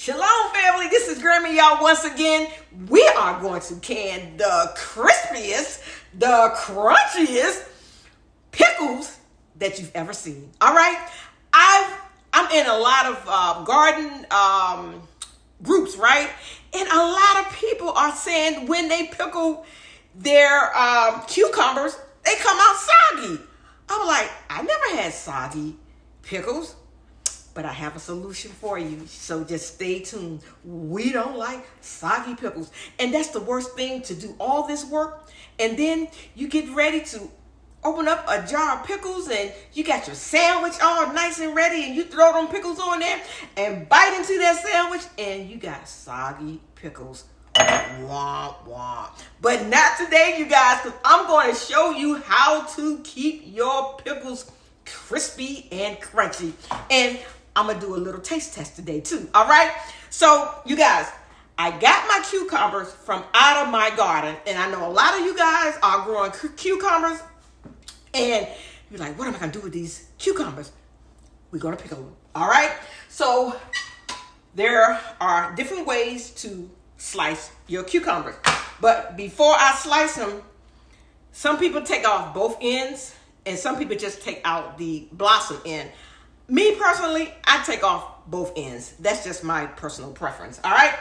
Shalom, family. This is Grammy Yah once again. We are going to can the crispiest, the crunchiest pickles that you've ever seen. All right, I'm in a lot of garden groups, right? And a lot of people are saying when they pickle their cucumbers, they come out soggy. I'm like, I never had soggy pickles. But I have a solution for you, so just stay tuned. We don't like soggy pickles. And that's the worst thing, to do all this work. And then you get ready to open up a jar of pickles and you got your sandwich all nice and ready and you throw them pickles on there and bite into that sandwich and you got soggy pickles. Womp womp. But not today, you guys, because I'm going to show you how to keep your pickles crispy and crunchy. And I'm going to do a little taste test today too. All right. So you guys, I got my cucumbers from out of my garden. And I know a lot of you guys are growing cucumbers. And you're like, what am I going to do with these cucumbers? We're going to pickle them. All right. So there are different ways to slice your cucumbers. But before I slice them, some people take off both ends and some people just take out the blossom end. Me personally, I take off both ends. That's just my personal preference, all right?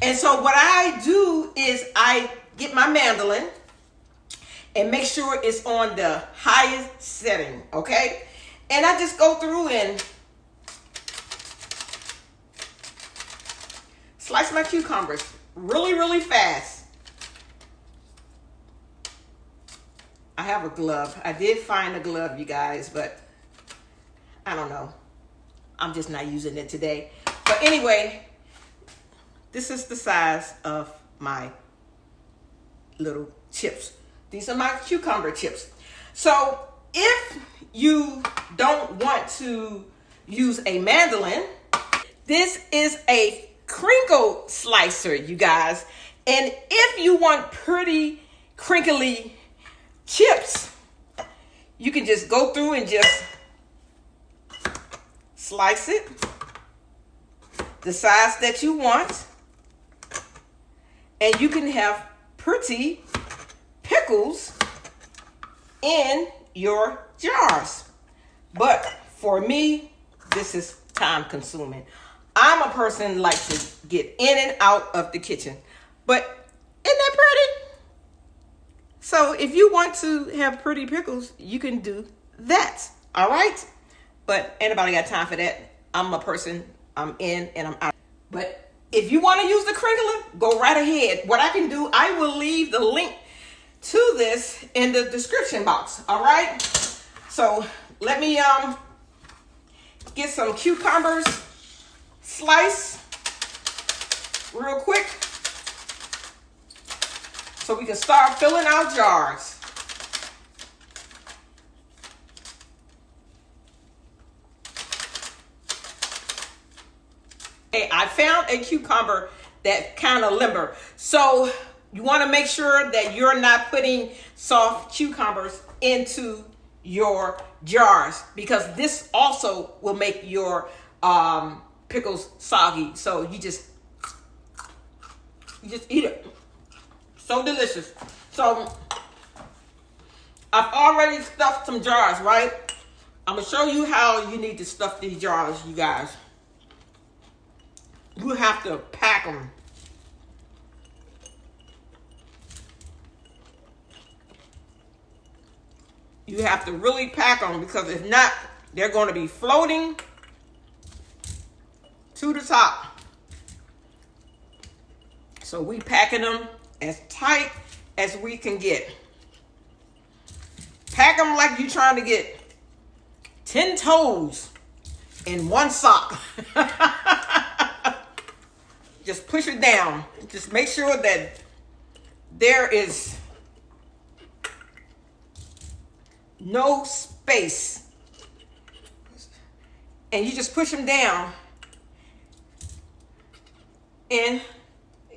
And so what I do is I get my mandolin and make sure it's on the highest setting, okay? And I just go through and slice my cucumbers really, really fast. I have a glove. I did find a glove, you guys, but I don't know. I'm just not using it today. But anyway, this is the size of my little chips. These are my cucumber chips. So if you don't want to use a mandolin, this is a crinkle slicer, you guys. And if you want pretty crinkly chips, you can just go through and just slice it the size that you want, and you can have pretty pickles in your jars. But for me, this is time consuming. I'm a person like to get in and out of the kitchen, but isn't that pretty? So if you want to have pretty pickles, you can do that. All right. But anybody got time for that? I'm a person, I'm in and I'm out. But if you want to use the crinkler, go right ahead. What I can do, I will leave the link to this in the description box. All right. So let me get some cucumbers sliced real quick so we can start filling our jars. Hey, I found a cucumber that kind of limber. So you want to make sure that you're not putting soft cucumbers into your jars, because this also will make your pickles soggy. So you just eat it. So delicious. So I've already stuffed some jars, right? I'm going to show you how you need to stuff these jars, you guys. You have to pack them. You have to really pack them, because if not, they're going to be floating to the top. So we packing them as tight as we can get. Pack them like you're trying to get 10 toes in one sock. Just push it down. Just make sure that there is no space. And you just push them down. And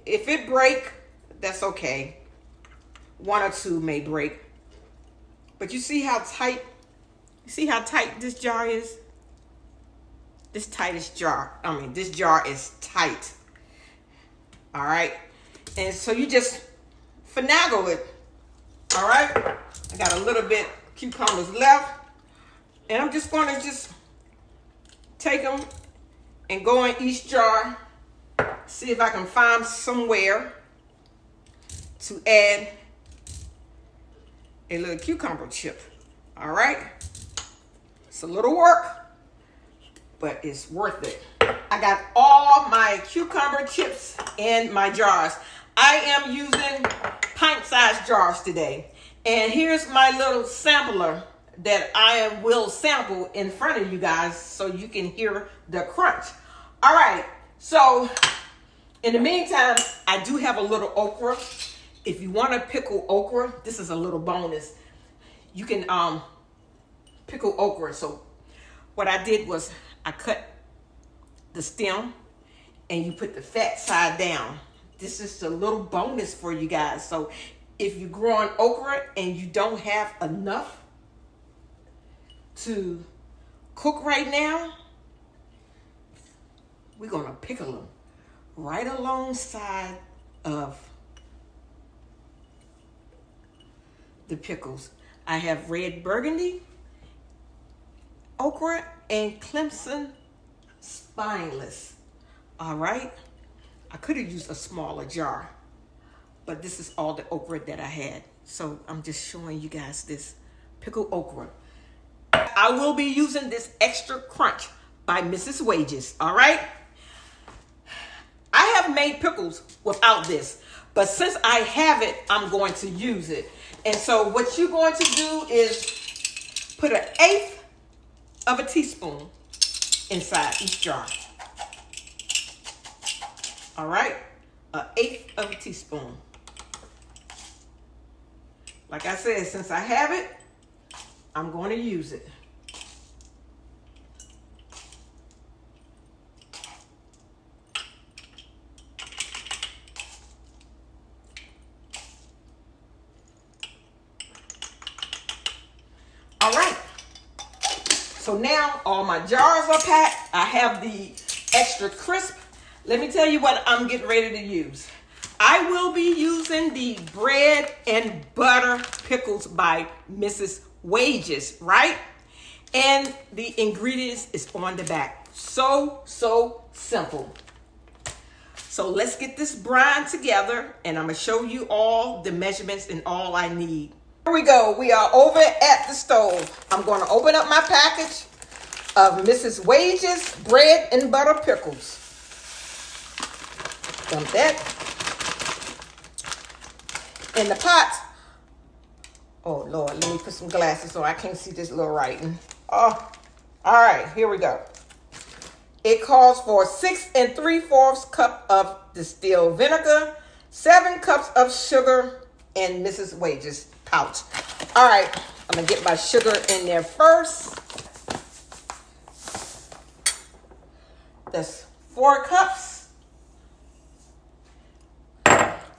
if it break, that's okay. One or two may break. But you see how tight this jar is? this tightest jar. I mean, this jar is tight. All right. And so you just finagle it. All right. I got a little bit cucumbers left. And I'm just going to just take them and go in each jar. See if I can find somewhere to add a little cucumber chip. All right. It's a little work, but it's worth it. I got all my cucumber chips in my jars. I am using pint-sized jars today. And here's my little sampler that I will sample in front of you guys so you can hear the crunch. All right, so in the meantime, I do have a little okra. If you want to pickle okra, this is a little bonus. You can pickle okra. So what I did was I cut the stem and you put the fat side down. This is a little bonus for you guys. So if you're growing okra and you don't have enough to cook right now, we're going to pickle them right alongside of the pickles. I have red burgundy, okra, and Clemson spineless. All right. I could have used a smaller jar, but this is all the okra that I had. So I'm just showing you guys this pickled okra. I will be using this Extra Crunch by Mrs. Wages. All right. I have made pickles without this, but since I have it, I'm going to use it. And so what you're going to do is put 1/8 of a teaspoon inside each jar. All right, 1/8 of a teaspoon. Like I said, since I have it, I'm going to use it. All right. So now all my jars are packed. I have the extra crisp. Let me tell you what I'm getting ready to use. I will be using the bread and butter pickles by Mrs. Wages, right? And the ingredients is on the back. So simple. So let's get this brine together and I'm gonna show you all the measurements and all I need. Here we go. We are over at the stove. I'm gonna open up my package of Mrs. Wages bread and butter pickles. Dump that in the pot. Oh Lord, let me put some glasses so I can't see this little writing. Oh, all right, here we go. It calls for 6 3/4 cup of distilled vinegar, 7 cups of sugar, and Mrs. Wages pouch. All right, I'm gonna get my sugar in there first. That's 4 cups.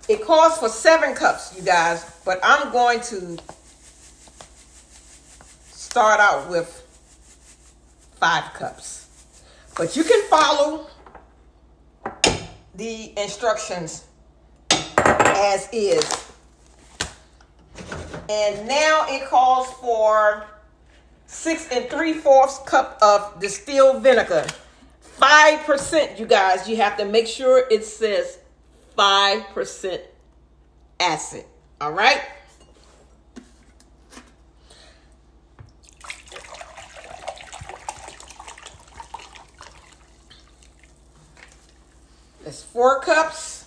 It calls for 7 cups, you guys, but I'm going to start out with 5 cups. But you can follow the instructions as is. And now it calls for 6 3/4 cup of distilled vinegar. 5%, you guys. You have to make sure it says 5% acid. All right. That's 4 cups.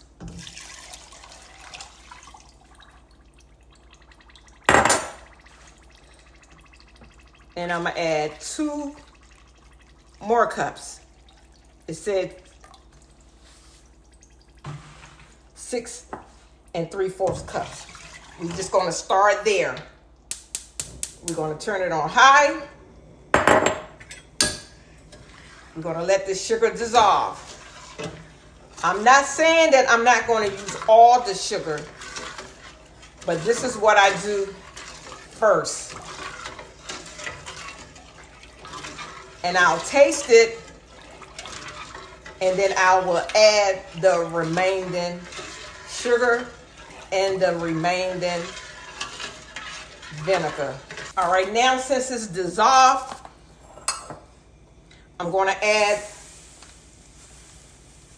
And I'm gonna add 2 more cups. It said 6 3/4 cups. We're just gonna start there. We're gonna turn it on high. We're gonna let this sugar dissolve. I'm not saying that I'm not going to use all the sugar, but this is what I do first. And I'll taste it And then I will add the remaining sugar and the remaining vinegar. All right, now since it's dissolved, I'm going to add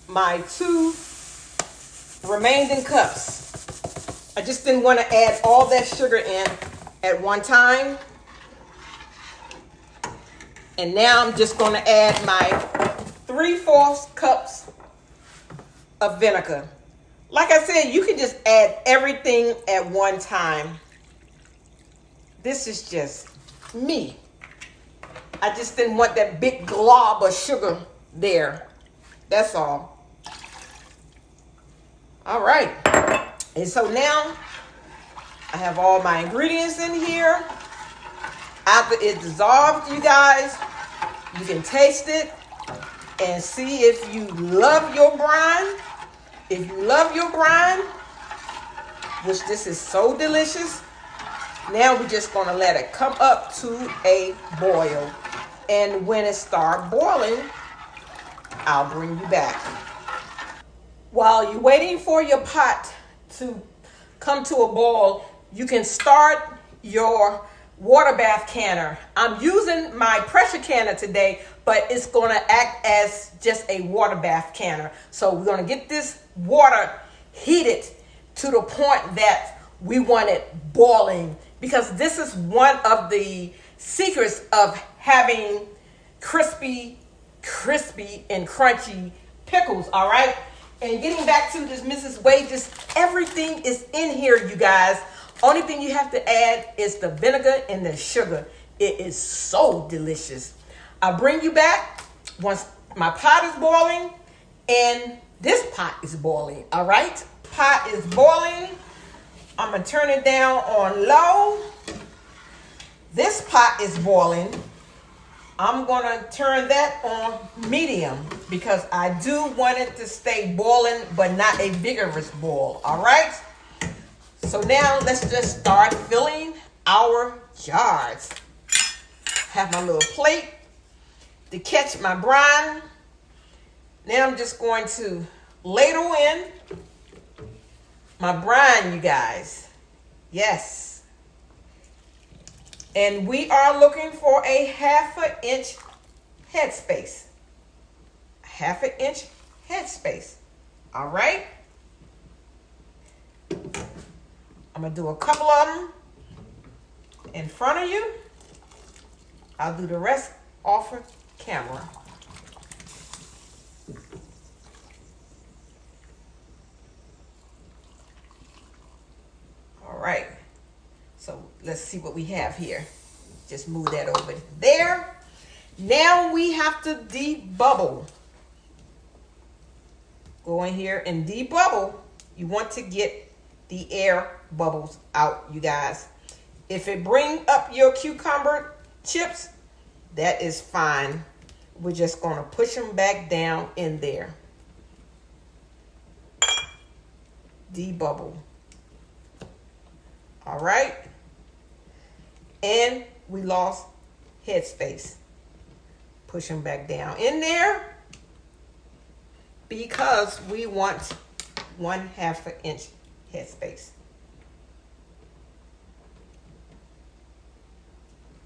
my 2 remaining cups. I just didn't want to add all that sugar in at one time. And now I'm just going to add my 3/4 cups of vinegar. Like I said, you can just add everything at one time. This is just me. I just didn't want that big glob of sugar there. That's all. All right. And so now I have all my ingredients in here. After it dissolved, you guys, you can taste it and see if you love your brine. If you love your brine, which this is so delicious, now we're just going to let it come up to a boil. And when it starts boiling, I'll bring you back. While you're waiting for your pot to come to a boil, you can start your water bath canner. I'm using my pressure canner today, but it's going to act as just a water bath canner. So we're going to get this water heated to the point that we want it boiling, because this is one of the secrets of having crispy and crunchy pickles. All right. And getting back to this Mrs. Wages, everything is in here, you guys. Only thing you have to add is the vinegar and the sugar. It is so delicious. I'll bring you back once my pot is boiling and this pot is boiling. All right. Pot is boiling. I'm going to turn it down on low. This pot is boiling. I'm going to turn that on medium because I do want it to stay boiling, but not a vigorous boil. All right. So now let's just start filling our jars. Have my little plate to catch my brine. Now I'm just going to ladle in my brine, you guys. Yes. And we are looking for a 1/2 inch headspace. 1/2 inch headspace. All right. I'm going to do a couple of them in front of you. I'll do the rest off of camera. All right. So let's see what we have here. Just move that over there. Now we have to debubble. Go in here and debubble. You want to get the air bubbles out, you guys. If it bring up your cucumber chips, that is fine. We're just going to push them back down in there. Debubble. All right. And we lost headspace. Push them back down in there because we want 1/2 inch headspace.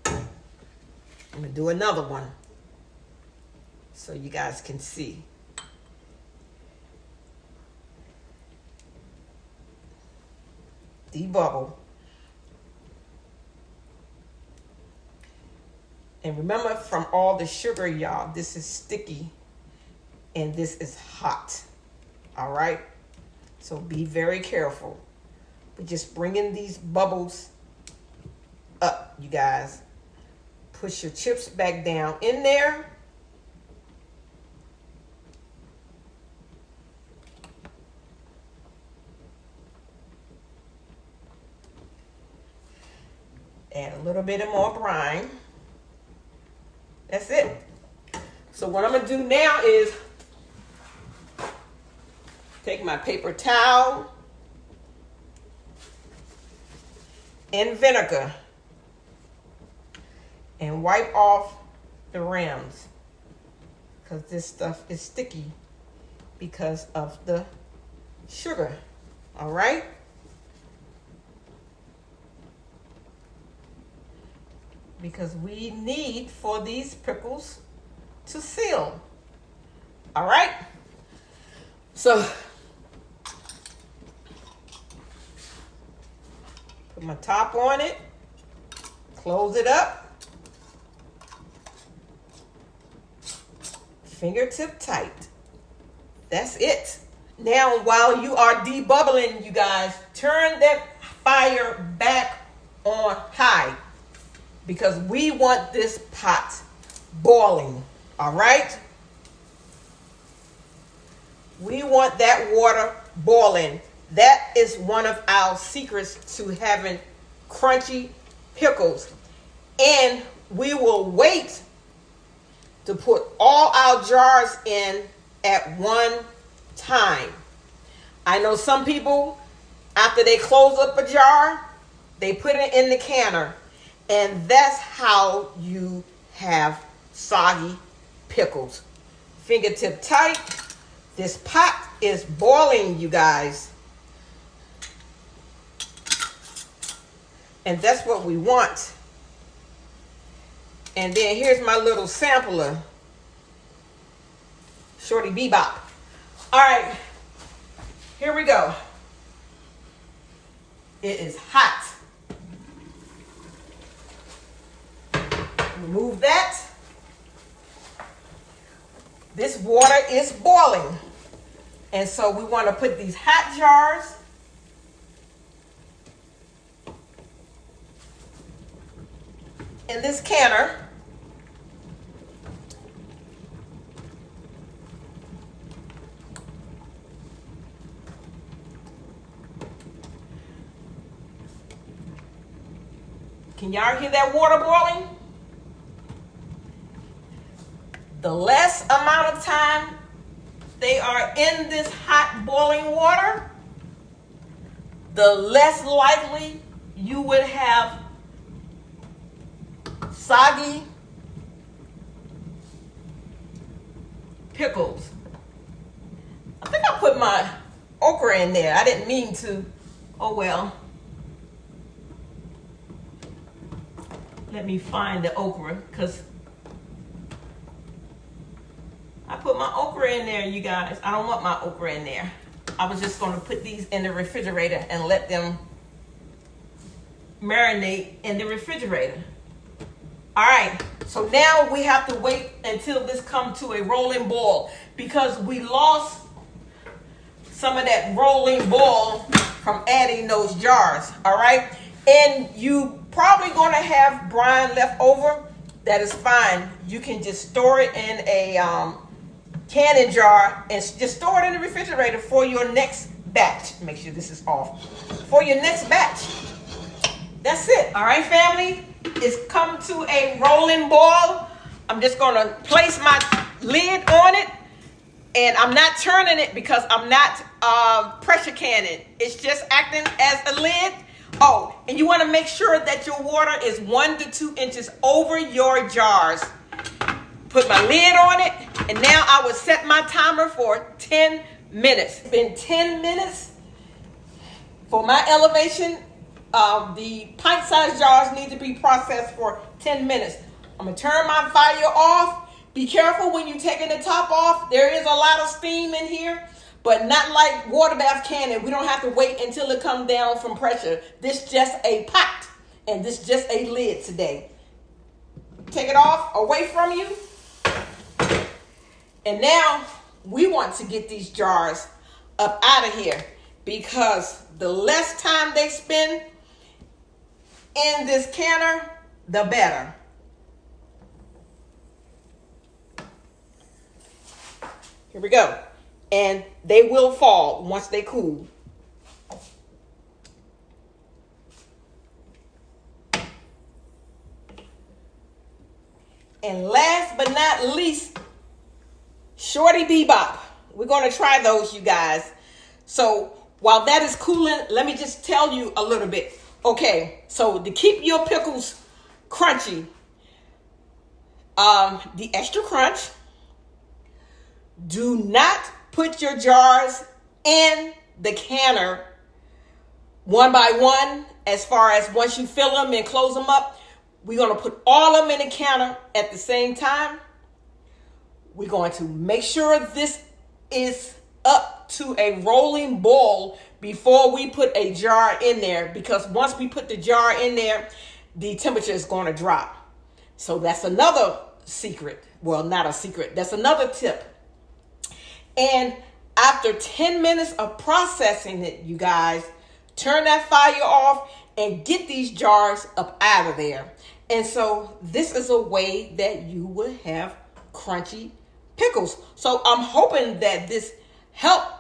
I'm going to do another one so you guys can see. Debubble. And remember, from all the sugar, y'all, this is sticky and this is hot. All right. So be very careful. We're just bringing these bubbles up, you guys. Push your chips back down in there. Add a little bit more brine. That's it. So what I'm going to do now is take my paper towel and vinegar and wipe off the rims because this stuff is sticky because of the sugar. All right. Because we need for these pickles to seal. All right. So put my top on it, close it up, fingertip tight. That's it. Now, while you are debubbling, you guys, turn that fire back on high because we want this pot boiling. All right. We want that water boiling. That is one of our secrets to having crunchy pickles. And we will wait to put all our jars in at one time. I know some people, after they close up a jar, they put it in the canner. And that's how you have soggy pickles. Fingertip tight. This pot is boiling, you guys. And that's what we want. And then here's my little sampler. Shorty Bebop. All right. Here we go. It is hot. Remove that. This water is boiling. And so we want to put these hot jars in this canner. Can y'all hear that water boiling? The less amount of time they are in this hot boiling water, the less likely you would have soggy pickles. I think I put my okra in there. I didn't mean to. Oh well. Let me find the okra because I put my okra in there, you guys. I don't want my okra in there. I was just going to put these in the refrigerator and let them marinate in the refrigerator. All right, so now we have to wait until this comes to a rolling boil because we lost some of that rolling boil from adding those jars, all right? And you probably gonna have brine left over. That is fine. You can just store it in a canning jar and just store it in the refrigerator for your next batch. Make sure this is off. For your next batch. That's it. All right, family. It's come to a rolling boil. I'm just gonna place my lid on it. And I'm not turning it because I'm not pressure canning. It's just acting as a lid. Oh, and you want to make sure that your water is 1 to 2 inches over your jars. Put my lid on it, and now I will set my timer for 10 minutes. It's been 10 minutes for my elevation. The pint-sized jars need to be processed for 10 minutes. I'm going to turn my fire off. Be careful when you're taking the top off. There is a lot of steam in here. But not like water bath canning. We don't have to wait until it comes down from pressure. This just a pot. And this just a lid today. Take it off away from you. And now we want to get these jars up out of here. Because the less time they spend in this canner, the better. Here we go. And they will fall once they cool. And last but not least, Shorty Bebop. We're going to try those, you guys. So while that is cooling, let me just tell you a little bit. Okay, so to keep your pickles crunchy, the extra crunch, do not put your jars in the canner one by one. As far as once you fill them and close them up, we're going to put all of them in the canner at the same time. We're going to make sure this is up to a rolling boil before we put a jar in there, because once we put the jar in there, the temperature is going to drop. So that's another secret. Well, not a secret. That's another tip. And after 10 minutes of processing it, you guys, turn that fire off and get these jars up out of there. And so this is a way that you will have crunchy pickles. So I'm hoping that this helped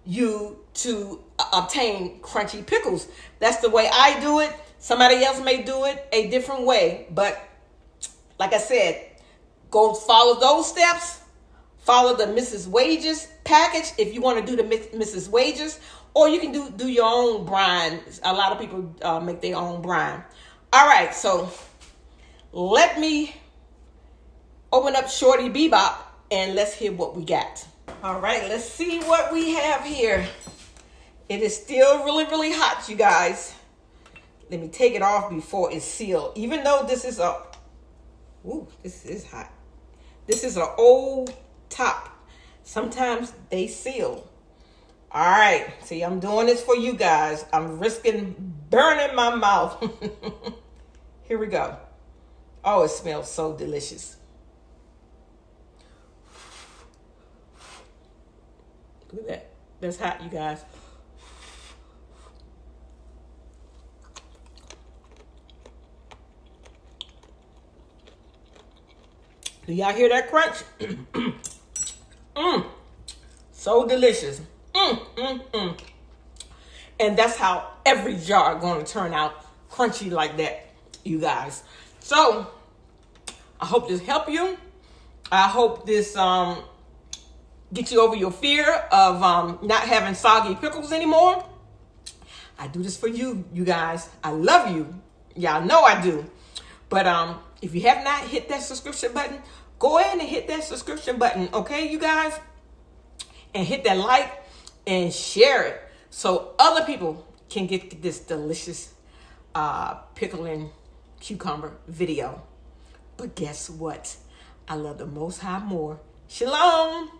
you to obtain crunchy pickles. That's the way I do it. Somebody else may do it a different way. But like I said, go follow those steps. Follow the Mrs. Wages package if you want to do the Mrs. Wages. Or you can do your own brine. A lot of people make their own brine. All right, so let me open up Shorty Bebop and let's hear what we got. All right, let's see what we have here. It is still really, really hot, you guys. Let me take it off before it's sealed. Even though this is this is hot. This is an old top. Sometimes they seal. All right, see, I'm doing this for you guys. I'm risking burning my mouth. Here we go. Oh, it smells so delicious. Look at that. That's hot, you guys. Do y'all hear that crunch? So delicious. And that's how every jar going to turn out crunchy like that, you guys. So I hope this helped you. I hope this get you over your fear of not having soggy pickles anymore. I do this for you, you guys. I love you. Y'all know I do. But if you have not hit that subscription button, go ahead and hit that subscription button, okay, you guys? And hit that like and share it so other people can get this delicious pickle and cucumber video. But guess what? I love the Most High more. Shalom.